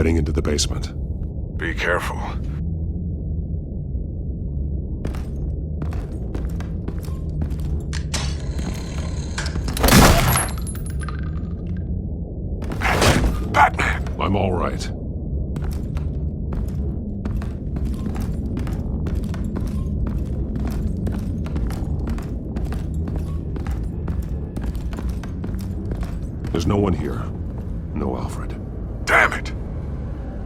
heading into the basement. Be careful. Batman! I'm all right. There's no one here. No Alfred. Damn it!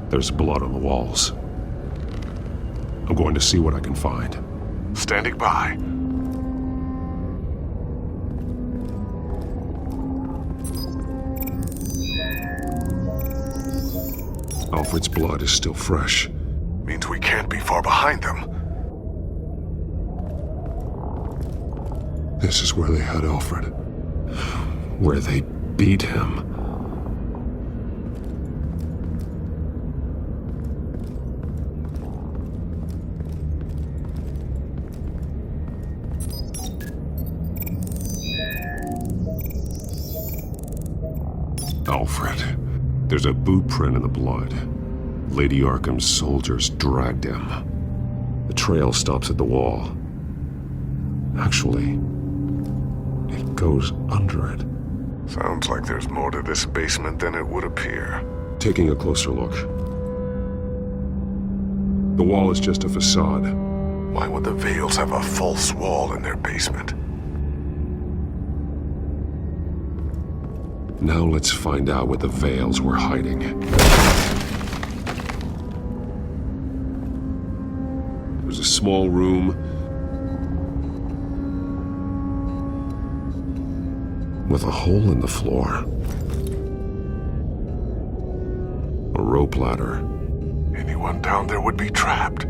There's blood on the walls. I'm going to see what I can find. Standing by. Alfred's blood is still fresh. Means we can't be far behind them. This is where they had Alfred. Where they beat him. Alfred. There's a boot print in the blood. Lady Arkham's soldiers dragged him. The trail stops at the wall. Actually, it goes under it. Sounds like there's more to this basement than it would appear. Taking a closer look. The wall is just a facade. Why would the Vales have a false wall in their basement? Now let's find out what the Vales were hiding. There's a small room with a hole in the floor. A rope ladder. Anyone down there would be trapped.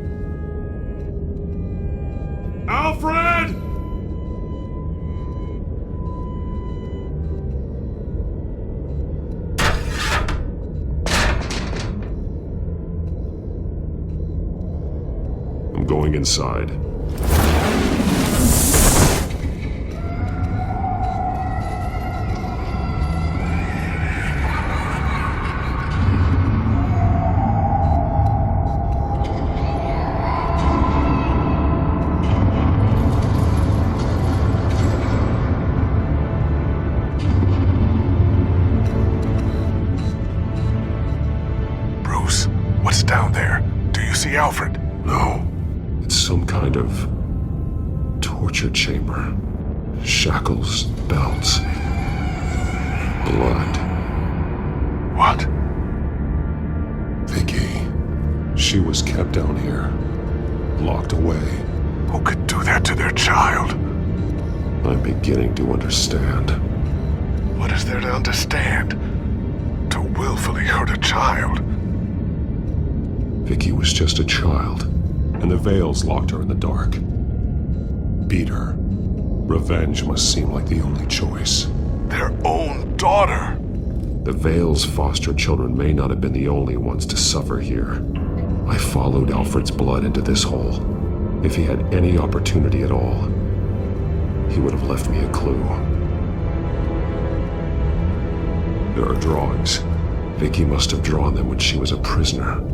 Alfred! I'm going inside. Bruce, what's down there? Do you see Alfred? No. It's some kind of torture chamber. Shackles, belts, blood. What? Vicky. She was kept down here, locked away. Who could do that to their child? I'm beginning to understand. What is there to understand? To willfully hurt a child? Vicky was just a child, and the Vales locked her in the dark. Beat her. Revenge must seem like the only choice. Their own daughter! The Vales' foster children may not have been the only ones to suffer here. I followed Alfred's blood into this hole. If he had any opportunity at all, he would have left me a clue. There are drawings. Vicky must have drawn them when she was a prisoner.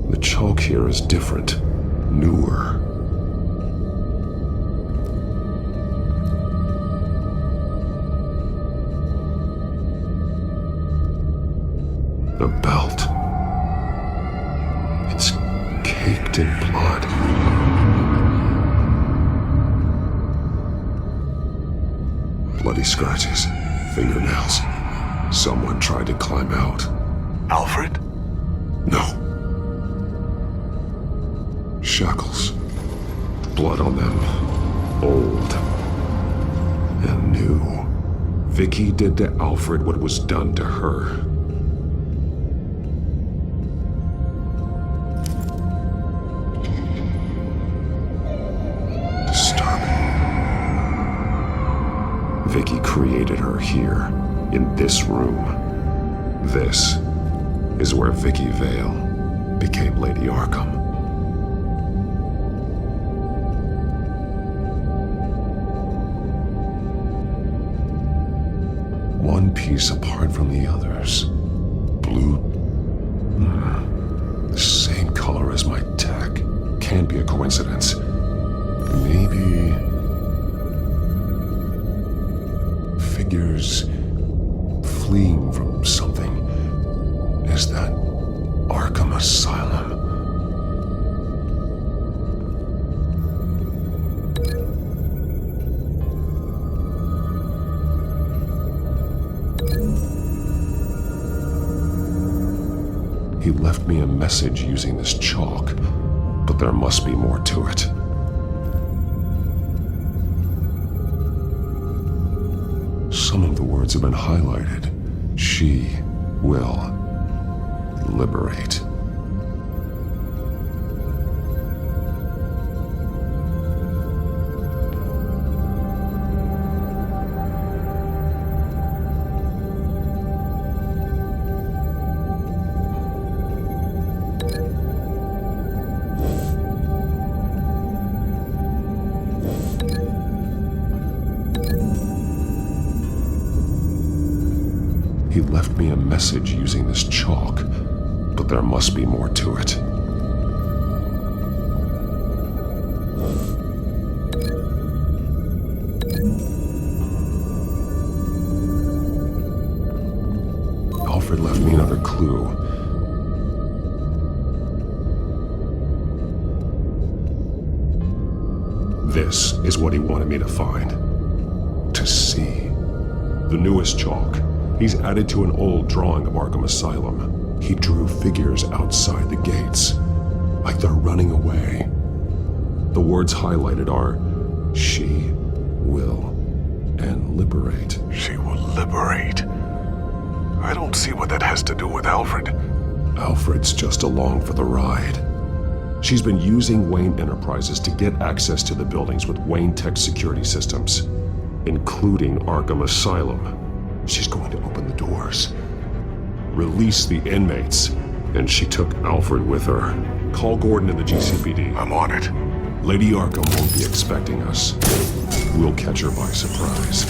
The chalk here is different, newer. A belt. It's caked in blood. Bloody scratches, fingernails. Someone tried to climb out. Alfred? No. Shackles. Blood on them. Old. And new. Vicky did to Alfred what was done to her. Disturbing. Vicky created her here, in this room. This is where Vicky Vale became Lady Arkham. One piece apart from the others. Blue can't be a coincidence. Maybe... figures fleeing from something. Is that Arkham Asylum? He left me a message using this chalk, but there must be more to it. Some of the words have been highlighted. She will liberate. He left me a message using this chalk, but there must be more to it. Alfred left me another clue. This is what he wanted me to find. To see. The newest chalk. He's added to an old drawing of Arkham Asylum. He drew figures outside the gates, like they're running away. The words highlighted are, she will, and liberate. She will liberate. I don't see what that has to do with Alfred. Alfred's just along for the ride. She's been using Wayne Enterprises to get access to the buildings with Wayne Tech security systems, including Arkham Asylum. She's going to open the doors, release the inmates, and she took Alfred with her. Call Gordon in the GCPD. I'm on it. Lady Arkham won't be expecting us. We'll catch her by surprise.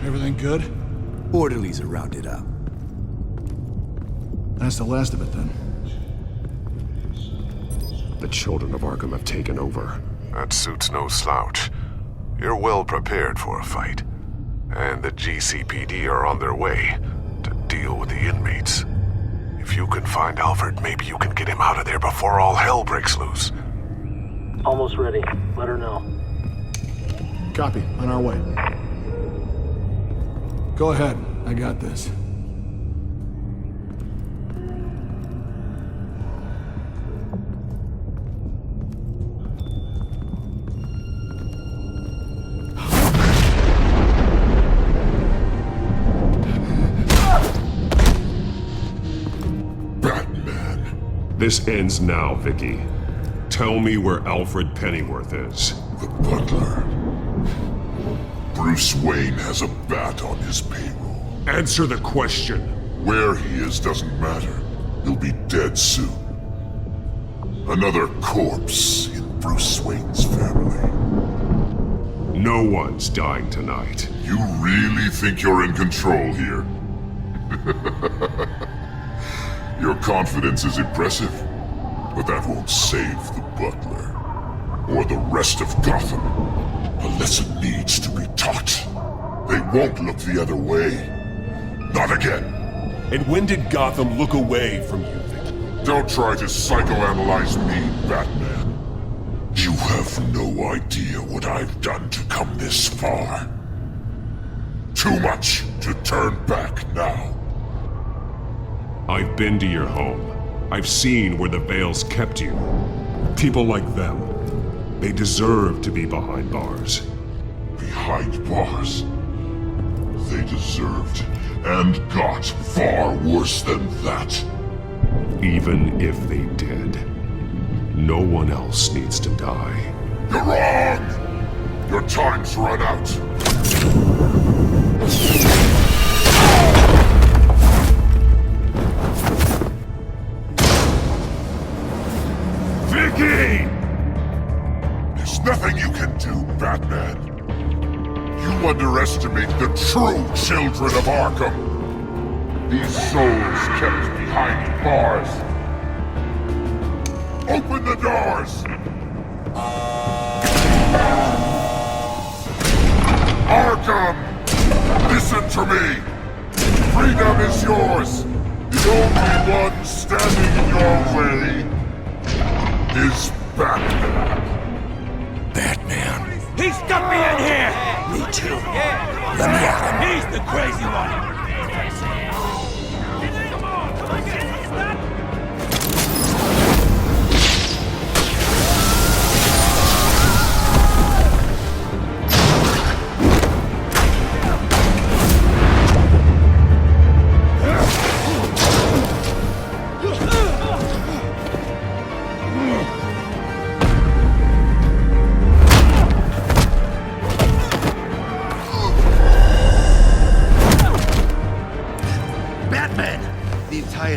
Everything good? Orderlies are rounded up. That's the last of it then. The children of Arkham have taken over. That suit's no slouch. You're well prepared for a fight. And the GCPD are on their way to deal with the inmates. If you can find Alfred, maybe you can get him out of there before all hell breaks loose. Almost ready. Let her know. Copy. On our way. Go ahead. I got this. This ends now, Vicky. Tell me where Alfred Pennyworth is. The butler. Bruce Wayne has a bat on his payroll. Answer the question. Where he is doesn't matter. He'll be dead soon. Another corpse in Bruce Wayne's family. No one's dying tonight. You really think you're in control here? Your confidence is impressive, but that won't save the butler. Or the rest of Gotham. A lesson needs to be taught. They won't look the other way. Not again. And when did Gotham look away from you, Vicky? Don't try to psychoanalyze me, Batman. You have no idea what I've done to come this far. Too much to turn back now. I've been to your home. I've seen where the Veils kept you. People like them. They deserve to be behind bars. Behind bars? They deserved and got far worse than that. Even if they did, no one else needs to die. You're wrong! Your time's run out. Vicky! There's nothing you can do, Batman. You underestimate the true children of Arkham. These souls kept behind bars. Open the doors! Arkham! Listen to me! Freedom is yours! The only one standing in your way is Batman. Batman. He stuck me in here! Me too. Let me at him. He's the crazy one!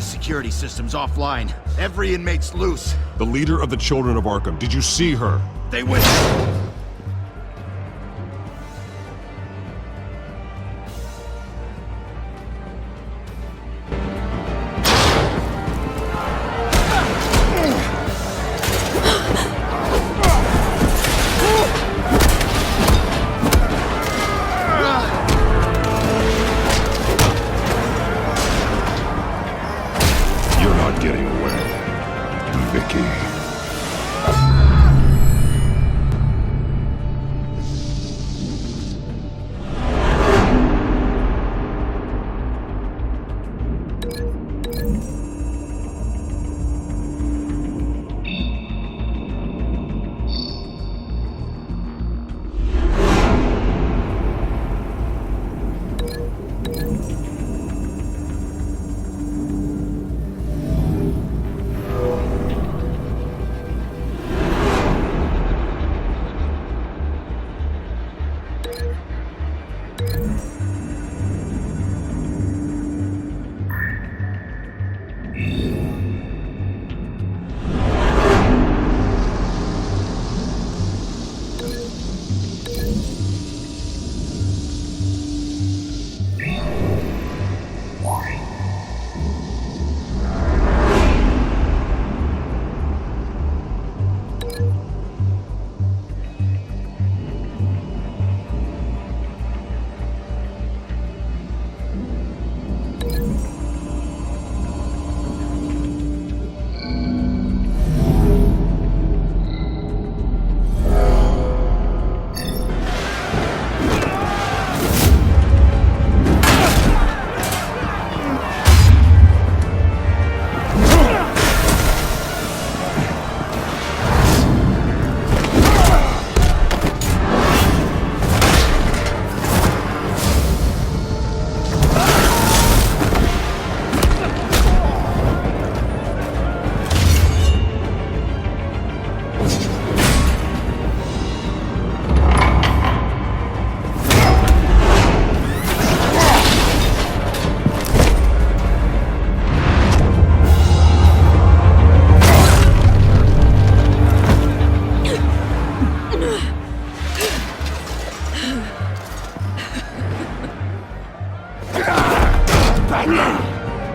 Security system's offline. Every inmate's loose. The leader of the Children of Arkham, did you see her? They went... Getting away, Vicky.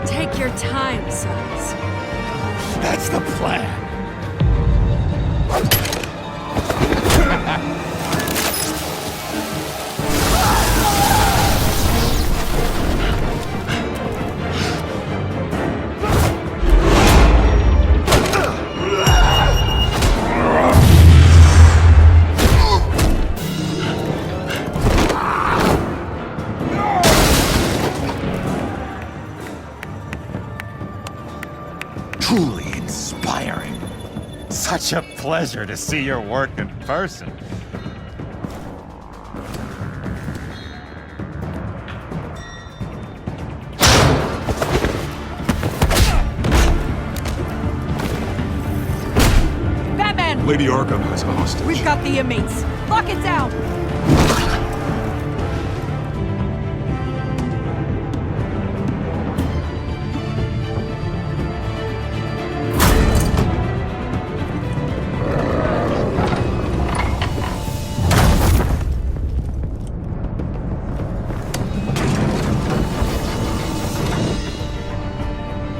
Take your time, sons. That's the plan. Truly inspiring. Such a pleasure to see your work in person. Lady Arkham has a hostage. We've got the inmates. Lock it down!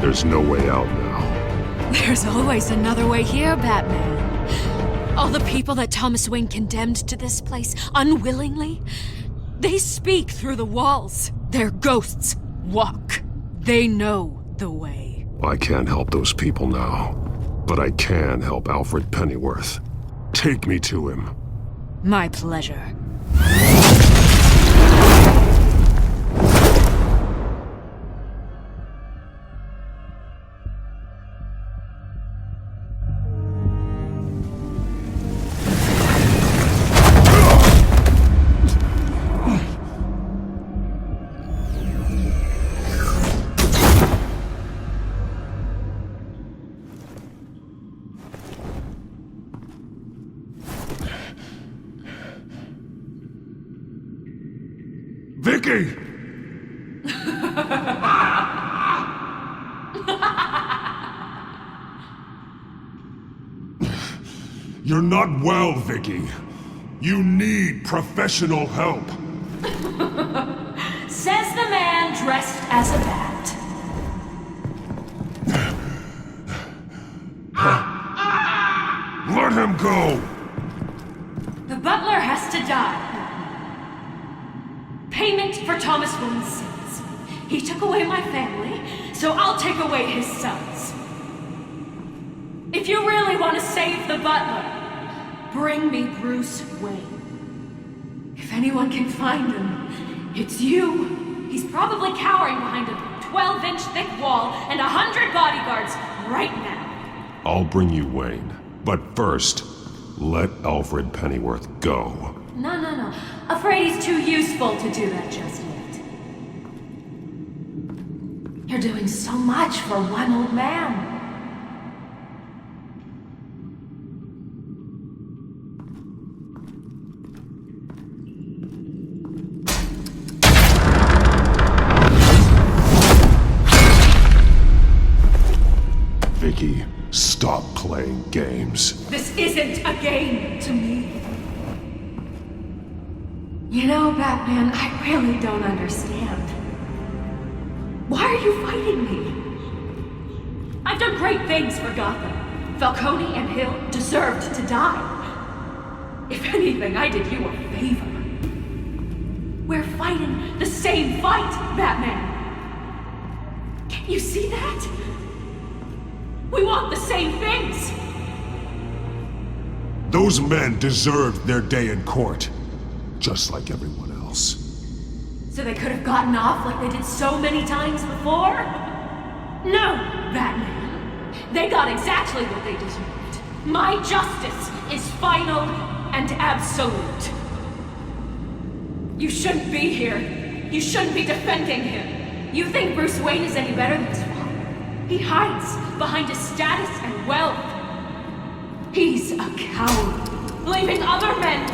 There's no way out now. There's always another way here, Batman. All the people that Thomas Wayne condemned to this place unwillingly, they speak through the walls. Their ghosts walk. They know the way. I can't help those people now, but I can help Alfred Pennyworth. Take me to him. My pleasure. Vicky! You're not well, Vicky. You need professional help. Says the man dressed as a bat. Let him go! The butler has to die. Payment for Thomas Wayne's sins. He took away my family, so I'll take away his sons. If you really want to save the butler, bring me Bruce Wayne. If anyone can find him, it's you. He's probably cowering behind a 12-inch thick wall and 100 bodyguards right now. I'll bring you Wayne. But first, let Alfred Pennyworth go. No. Afraid he's too useful to do that just yet. You're doing so much for one old man. Vicky, stop playing games. This isn't a game to me. You know, Batman, I really don't understand. Why are you fighting me? I've done great things for Gotham. Falcone and Hill deserved to die. If anything, I did you a favor. We're fighting the same fight, Batman. Can you see that? We want the same things. Those men deserved their day in court, just like everyone else. So they could have gotten off like they did so many times before? No, Batman. They got exactly what they deserved. My justice is final and absolute. You shouldn't be here. You shouldn't be defending him. You think Bruce Wayne is any better than his father? He hides behind his status and wealth. He's a coward, leaving other men...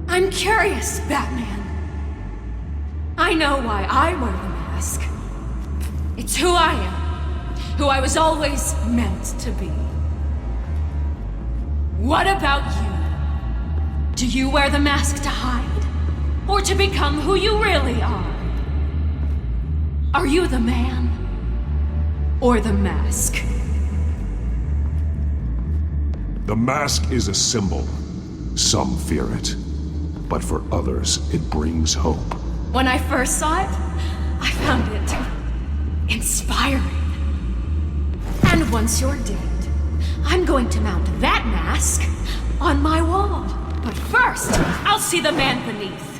I'm curious, Batman. I know why I wear the mask. It's who I am. Who I was always meant to be. What about you? Do you wear the mask to hide? Or to become who you really are? Are you the man? Or the mask? The mask is a symbol. Some fear it. But for others, it brings hope. When I first saw it, I found it inspiring. And once you're dead, I'm going to mount that mask on my wall. But first, I'll see the man beneath.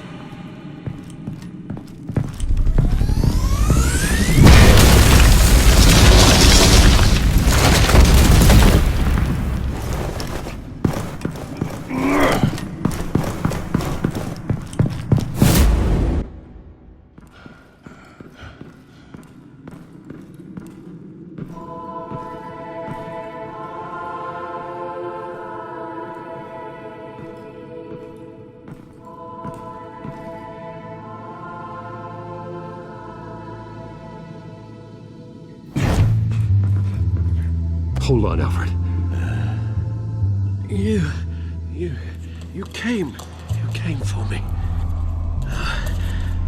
Hold on, Alfred. You came for me.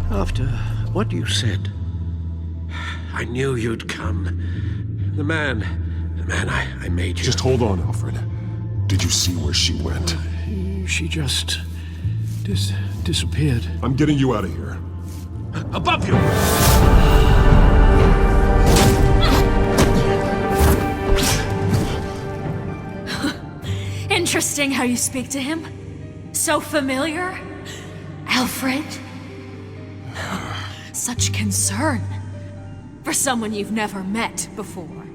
After what you said, I knew you'd come. The man I made you. Just hold on, Alfred. Did you see where she went? She just disappeared. I'm getting you out of here. Above you! Interesting how you speak to him. So familiar. Alfred. Such concern. For someone you've never met before.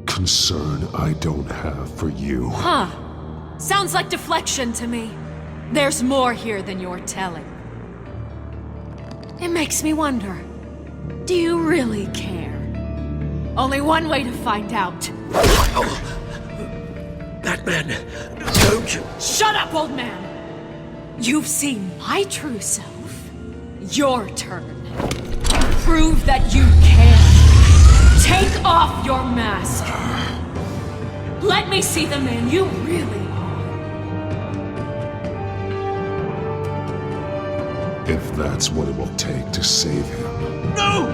Concern I don't have for you. Huh. Sounds like deflection to me. There's more here than you're telling. It makes me wonder. Do you really care? Only one way to find out. Batman, don't you... Shut up, old man! You've seen my true self. Your turn. Prove that you can. Take off your mask. Let me see the man you really are. If that's what it will take to save him. No!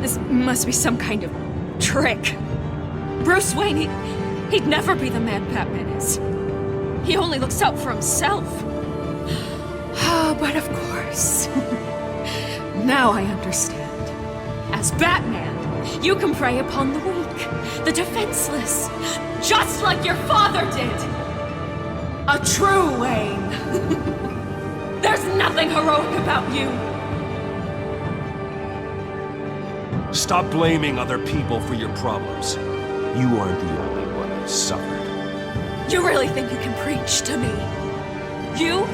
This must be some kind of trick. Bruce Wayne, he'd never be the man Batman is. He only looks out for himself. But of course. Now I understand. As Batman, you can prey upon the weak, the defenseless, just like your father did. A true Wayne. There's nothing heroic about you. Stop blaming other people for your problems. You aren't the only one who's suffered. You really think you can preach to me? You?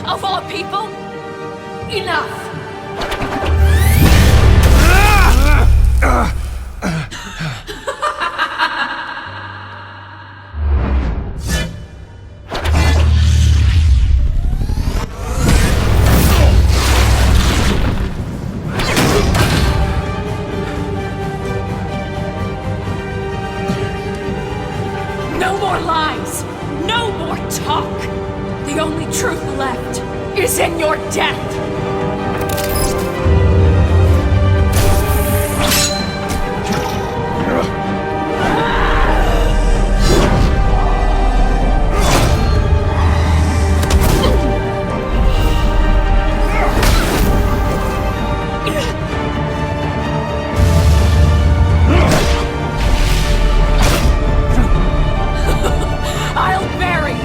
Of all people? Enough! No more lies! No more talk! The only truth left is in your death! I'll bury you!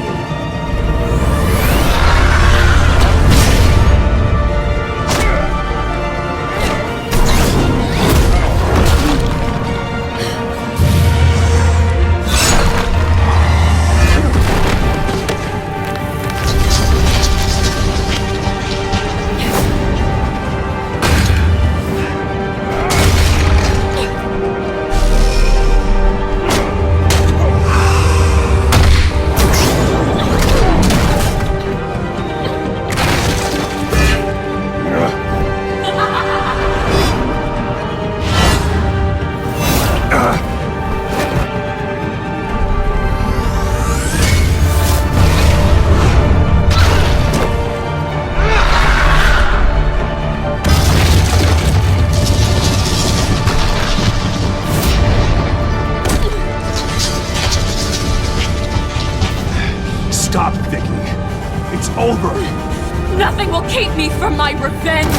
Stop, Vicky. It's over. Nothing will keep me from my revenge!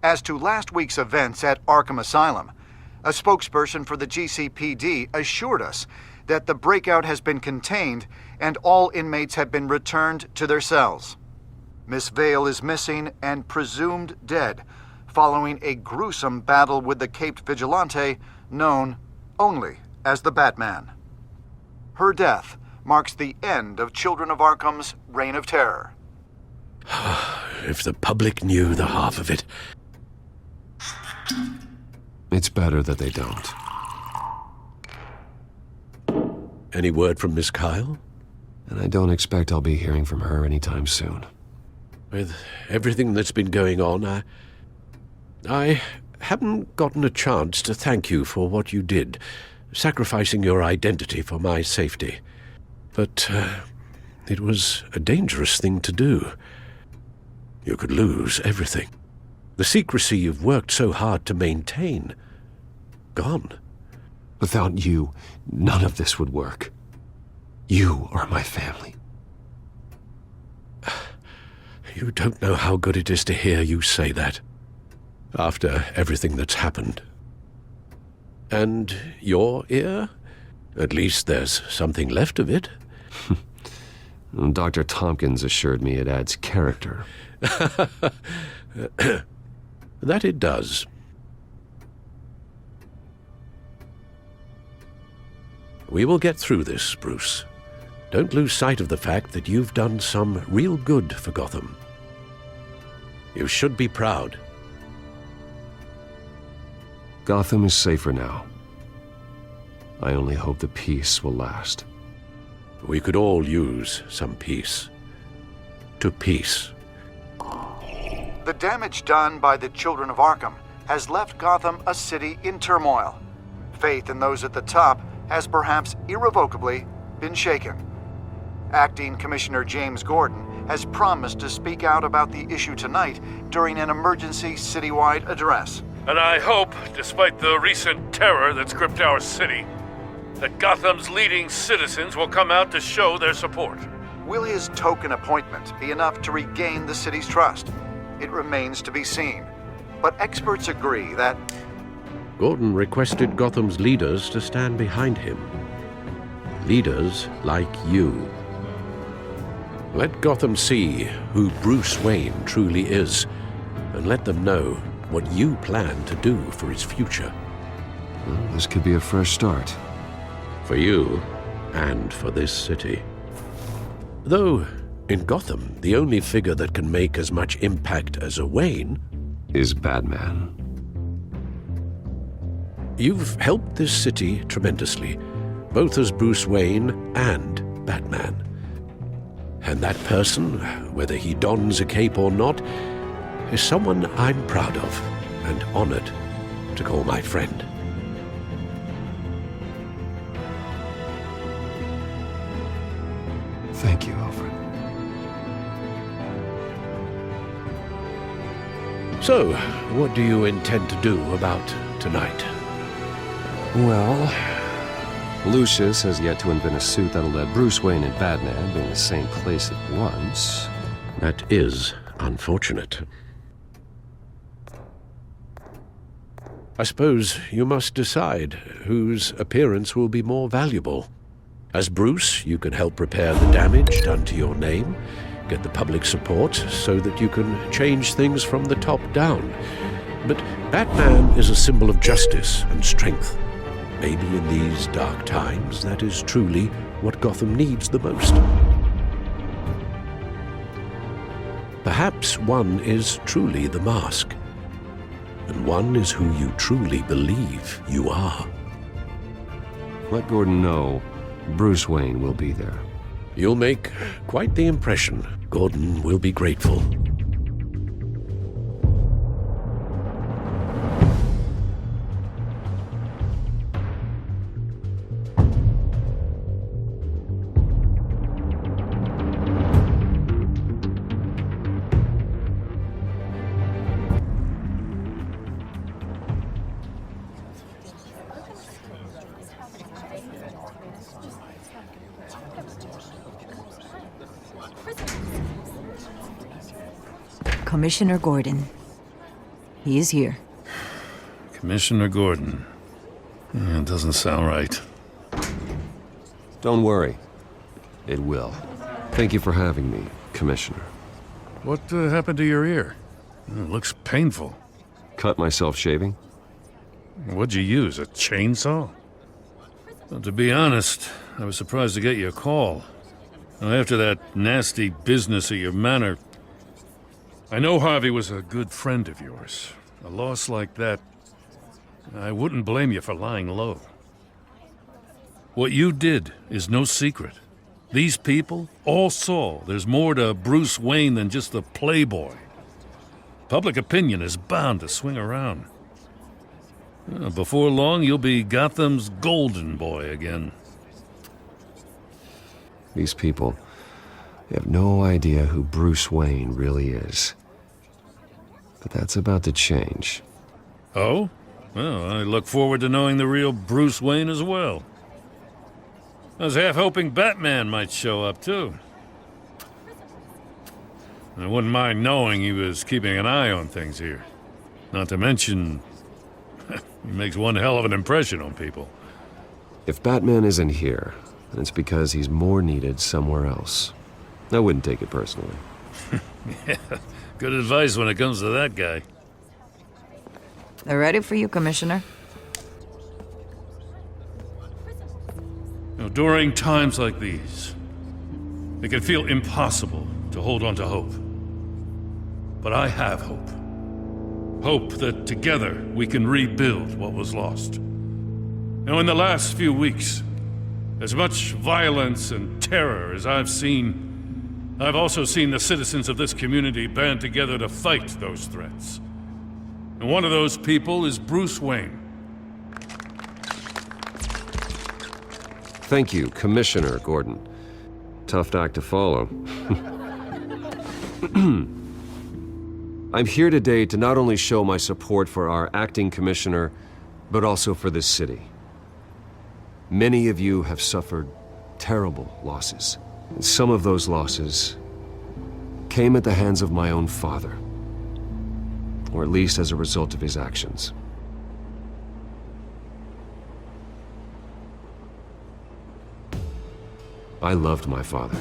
As to last week's events at Arkham Asylum, a spokesperson for the GCPD assured us that the breakout has been contained and all inmates have been returned to their cells. Miss Vale is missing and presumed dead, following a gruesome battle with the caped vigilante known only as the Batman. Her death marks the end of Children of Arkham's reign of terror. If the public knew the half of it. It's better that they don't. Any word from Miss Kyle? And I don't expect I'll be hearing from her anytime soon. With everything that's been going on, I haven't gotten a chance to thank you for what you did, sacrificing your identity for my safety. But it was a dangerous thing to do. You could lose everything. The secrecy you've worked so hard to maintain. Gone. Without you, none of this would work. You are my family. You don't know how good it is to hear you say that. After everything that's happened. And your ear? At least there's something left of it. Dr. Tompkins assured me it adds character. That it does. We will get through this, Bruce. Don't lose sight of the fact that you've done some real good for Gotham. You should be proud. Gotham is safer now. I only hope the peace will last. We could all use some peace. To peace. The damage done by the Children of Arkham has left Gotham a city in turmoil. Faith in those at the top has perhaps irrevocably been shaken. Acting Commissioner James Gordon has promised to speak out about the issue tonight during an emergency citywide address. And I hope, despite the recent terror that's gripped our city, that Gotham's leading citizens will come out to show their support. Will his token appointment be enough to regain the city's trust? It remains to be seen. But experts agree that Gordon requested Gotham's leaders to stand behind him. Leaders like you. Let Gotham see who Bruce Wayne truly is, and let them know what you plan to do for his future. Well, this could be a fresh start. For you, and for this city. Though, in Gotham, the only figure that can make as much impact as a Wayne is Batman. You've helped this city tremendously, both as Bruce Wayne and Batman. And that person, whether he dons a cape or not, is someone I'm proud of and honored to call my friend. Thank you, Alfred. So, what do you intend to do about tonight? Well, Lucius has yet to invent a suit that'll let Bruce Wayne and Batman be in the same place at once. That is unfortunate. I suppose you must decide whose appearance will be more valuable. As Bruce, you can help repair the damage done to your name, get the public support so that you can change things from the top down. But Batman is a symbol of justice and strength. Maybe in these dark times, that is truly what Gotham needs the most. Perhaps one is truly the mask, and one is who you truly believe you are. Let Gordon know Bruce Wayne will be there. You'll make quite the impression. Gordon will be grateful. Commissioner Gordon, He is here. Commissioner Gordon. It doesn't sound right. Don't worry. It will. Thank you for having me, Commissioner. What happened to your ear? It looks painful. Cut myself shaving? What'd you use, a chainsaw? Well, to be honest, I was surprised to get your call. Now, after that nasty business at your manor, I know Harvey was a good friend of yours. A loss like that, I wouldn't blame you for lying low. What you did is no secret. These people all saw there's more to Bruce Wayne than just the playboy. Public opinion is bound to swing around. Before long, you'll be Gotham's golden boy again. These people, they have no idea who Bruce Wayne really is. But that's about to change. Oh? Well, I look forward to knowing the real Bruce Wayne as well. I was half hoping Batman might show up, too. I wouldn't mind knowing he was keeping an eye on things here. Not to mention, he makes one hell of an impression on people. If Batman isn't here, then it's because he's more needed somewhere else. I wouldn't take it personally. Yeah, good advice when it comes to that guy. They're ready for you, Commissioner. During times like these, it can feel impossible to hold on to hope. But I have hope. Hope that together we can rebuild what was lost. Now, in the last few weeks, as much violence and terror as I've seen, I've also seen the citizens of this community band together to fight those threats. And one of those people is Bruce Wayne. Thank you, Commissioner Gordon. Tough act to follow. I'm here today to not only show my support for our acting commissioner, but also for this city. Many of you have suffered terrible losses. And some of those losses came at the hands of my own father. Or at least as a result of his actions. I loved my father.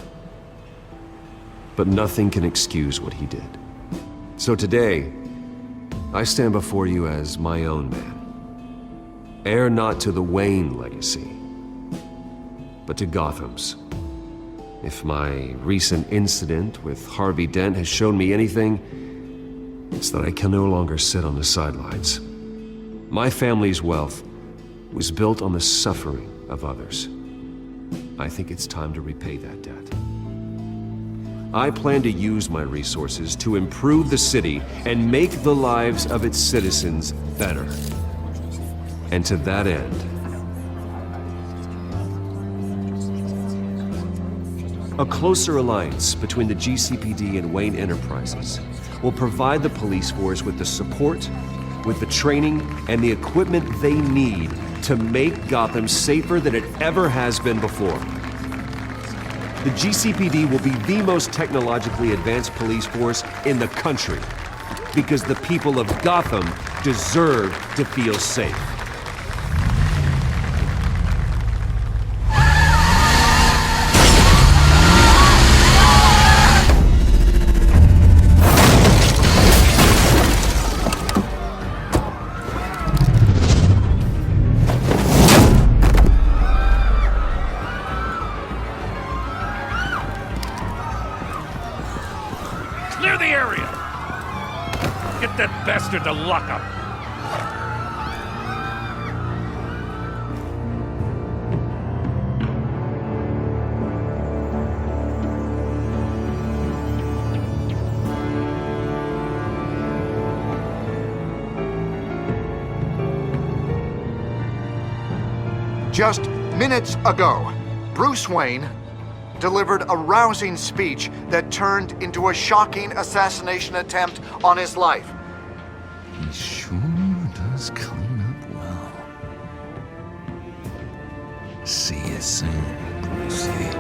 But nothing can excuse what he did. So today, I stand before you as my own man. Heir not to the Wayne legacy, but to Gotham's. If my recent incident with Harvey Dent has shown me anything, it's that I can no longer sit on the sidelines. My family's wealth was built on the suffering of others. I think it's time to repay that debt. I plan to use my resources to improve the city and make the lives of its citizens better. And to that end, a closer alliance between the GCPD and Wayne Enterprises will provide the police force with the support, with the training, and the equipment they need to make Gotham safer than it ever has been before. The GCPD will be the most technologically advanced police force in the country, because the people of Gotham deserve to feel safe. Clear the area! Get that bastard to lock up! Just minutes ago, Bruce Wayne delivered a rousing speech that turned into a shocking assassination attempt on his life. He sure does clean up well. See you soon, Brucey.